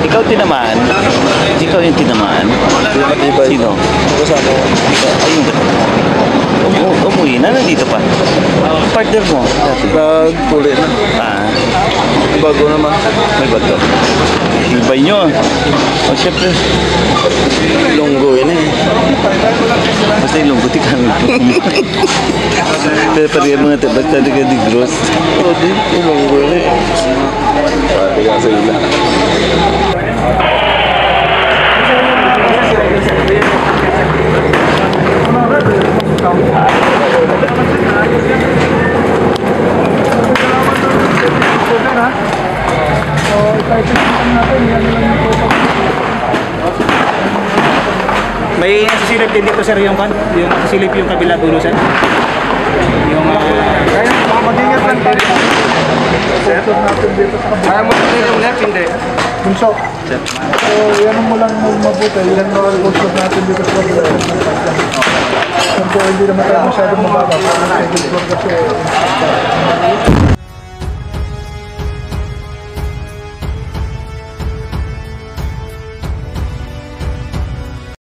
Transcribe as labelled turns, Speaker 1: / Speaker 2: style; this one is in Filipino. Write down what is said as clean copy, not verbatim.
Speaker 1: Ikaw tinamaan? Ikaw yung tinamaan? Sino?
Speaker 2: Kasama ko.
Speaker 1: Ayun ba? Umuwi na, nandito pa. Partner mo?
Speaker 2: Nagpuli na.
Speaker 1: Ah,
Speaker 2: Bago naman.
Speaker 1: may bato. Ibay nyo. O syempre,
Speaker 2: Lunggo yun eh.
Speaker 1: basta yung lungkot kami. Pero pari mga basta di gross.
Speaker 2: Oo, di. Lunggo yun eh. Pati ka sila.
Speaker 3: May nasisilip din dito sir yung nasisilip yung kabila dulo sir. Yung
Speaker 4: Kaya mag-ingat lang tayo. Setor natin dito sa kabila.
Speaker 3: Kaya mo rin yung left hindi.
Speaker 4: Bunso. So, yan mo lang mabuti. Yan mo ang consult natin dito sa kabila. Kung hindi naman tayo masyadong mababa. Second floor kasi.